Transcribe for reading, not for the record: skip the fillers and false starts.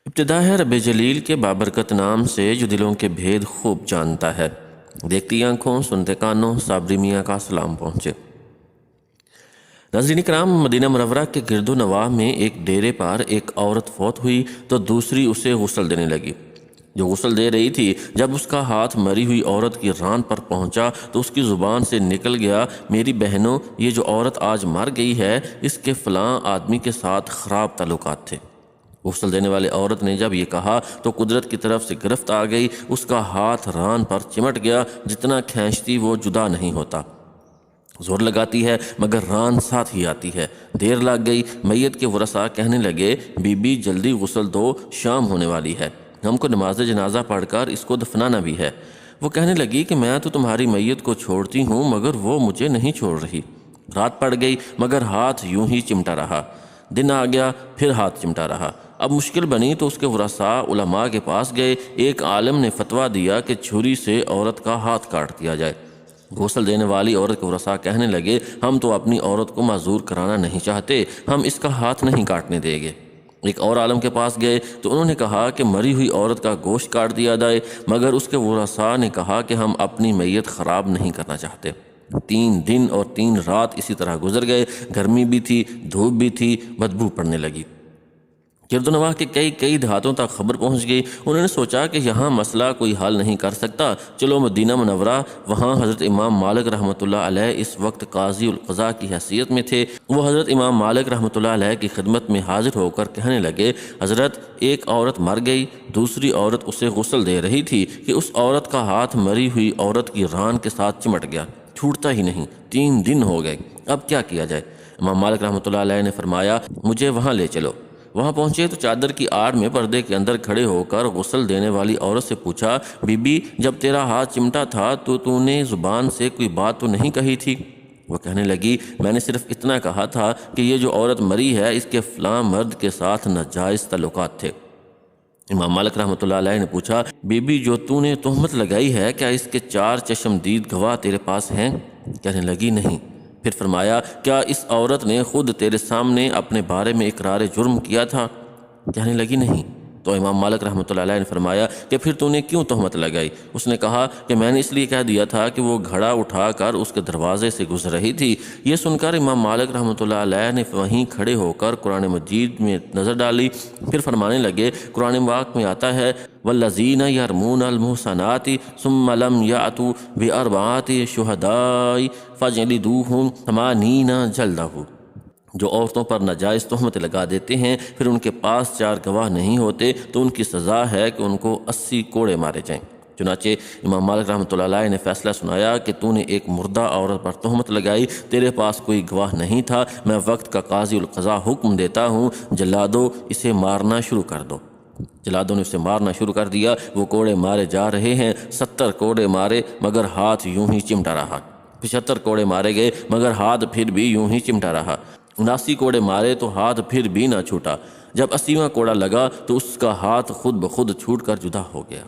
ابتدا ہے رب جلیل کے بابرکت نام سے جو دلوں کے بھید خوب جانتا ہے۔ دیکھتی آنکھوں سنتے کانوں صابری میاں کا سلام پہنچے۔ ناظرین کرام، مدینہ منورہ کے گرد و نواح میں ایک ڈیرے پر ایک عورت فوت ہوئی تو دوسری اسے غسل دینے لگی۔ جو غسل دے رہی تھی، جب اس کا ہاتھ مری ہوئی عورت کی ران پر پہنچا تو اس کی زبان سے نکل گیا، میری بہنوں، یہ جو عورت آج مر گئی ہے، اس کے فلاں آدمی کے ساتھ خراب تعلقات تھے۔ غسل دینے والے عورت نے جب یہ کہا تو قدرت کی طرف سے گرفت آ گئی، اس کا ہاتھ ران پر چمٹ گیا، جتنا کھینچتی وہ جدا نہیں ہوتا۔ زور لگاتی ہے مگر ران ساتھ ہی آتی ہے۔ دیر لگ گئی، میت کے ورثاء کہنے لگے، بی بی جلدی غسل دو، شام ہونے والی ہے، ہم کو نماز جنازہ پڑھ کر اس کو دفنانا بھی ہے۔ وہ کہنے لگی کہ میں تو تمہاری میت کو چھوڑتی ہوں مگر وہ مجھے نہیں چھوڑ رہی۔ رات پڑ گئی مگر ہاتھ یوں ہی چمٹا رہا۔ دن آ گیا، پھر ہاتھ چمٹا رہا۔ اب مشکل بنی تو اس کے ورثاء علماء کے پاس گئے۔ ایک عالم نے فتویٰ دیا کہ چھری سے عورت کا ہاتھ کاٹ دیا جائے۔ غسل دینے والی عورت کے ورثاء کہنے لگے، ہم تو اپنی عورت کو معذور کرانا نہیں چاہتے، ہم اس کا ہاتھ نہیں کاٹنے دیں گے۔ ایک اور عالم کے پاس گئے تو انہوں نے کہا کہ مری ہوئی عورت کا گوشت کاٹ دیا جائے، مگر اس کے ورثاء نے کہا کہ ہم اپنی میت خراب نہیں کرنا چاہتے۔ 3 دن اور 3 رات اسی طرح گزر گئے۔ گرمی بھی تھی، دھوپ بھی تھی، بدبو پڑنے لگی۔ گرد و نواح کے کئی دیہاتوں تک خبر پہنچ گئی۔ انہوں نے سوچا کہ یہاں مسئلہ کوئی حل نہیں کر سکتا، چلو مدینہ منورہ۔ وہاں حضرت امام مالک رحمۃ اللہ علیہ اس وقت قاضی القضاء کی حیثیت میں تھے۔ وہ حضرت امام مالک رحمۃ اللہ علیہ کی خدمت میں حاضر ہو کر کہنے لگے، حضرت، ایک عورت مر گئی، دوسری عورت اسے غسل دے رہی تھی کہ اس عورت کا ہاتھ مری ہوئی عورت کی ران کے ساتھ چمٹ گیا، چھوٹتا ہی نہیں، 3 دن ہو گئے، اب کیا کیا جائے؟ امام مالک رحمۃ اللہ علیہ نے فرمایا، مجھے وہاں لے چلو۔ وہاں پہنچے تو چادر کی آڑ میں پردے کے اندر کھڑے ہو کر غسل دینے والی عورت سے پوچھا، بی بی، جب تیرا ہاتھ چمٹا تھا تو نے زبان سے کوئی بات تو نہیں کہی تھی؟ وہ کہنے لگی، میں نے صرف اتنا کہا تھا کہ یہ جو عورت مری ہے اس کے فلاں مرد کے ساتھ ناجائز تعلقات تھے۔ امام مالک رحمۃ اللہ علیہ نے پوچھا، بی بی، جو تو نے تہمت لگائی ہے، کیا اس کے 4 چشمدید گواہ تیرے پاس ہیں؟ کہنے لگی، نہیں۔ پھر فرمایا، کیا اس عورت نے خود تیرے سامنے اپنے بارے میں اقرار جرم کیا تھا؟ کہنے لگی، نہیں۔ تو امام مالک رحمۃ اللہ علیہ نے فرمایا کہ پھر تو نے کیوں تہمت لگائی؟ اس نے کہا کہ میں نے اس لیے کہہ دیا تھا کہ وہ گھڑا اٹھا کر اس کے دروازے سے گزر رہی تھی۔ یہ سن کر امام مالک رحمۃ اللہ علیہ نے وہیں کھڑے ہو کر قرآن مجید میں نظر ڈالی، پھر فرمانے لگے، قرآن پاک میں آتا ہے، وَالَّذِينَ يَرْمُونَ الْمُحْصَنَاتِ ثُمَّ لَمْ يَأْتُوا بِأَرْبَعَةِ شُهَدَاءَ فَاجْلِدُوهُمْ 80 جلدہ۔ جو عورتوں پر ناجائز تہمت لگا دیتے ہیں پھر ان کے پاس 4 گواہ نہیں ہوتے تو ان کی سزا ہے کہ ان کو 80 کوڑے مارے جائیں۔ چنانچہ امام مالک رحمۃ اللہ علیہ نے فیصلہ سنایا کہ تو نے ایک مردہ عورت پر تہمت لگائی، تیرے پاس کوئی گواہ نہیں تھا، میں وقت کا قاضی القضاء حکم دیتا ہوں، جلادو، اسے مارنا شروع کر دو۔ جلادوں نے اسے مارنا شروع کر دیا۔ وہ کوڑے مارے جا رہے ہیں، 70 کوڑے مارے مگر ہاتھ یوں ہی چمٹا رہا۔ 75 کوڑے مارے گئے مگر ہاتھ پھر بھی یوں ہی چمٹا رہا۔ 79 کوڑے مارے تو ہاتھ پھر بھی نہ چھوٹا۔ جب 80واں کوڑا لگا تو اس کا ہاتھ خود بخود چھوٹ کر جدا ہو گیا۔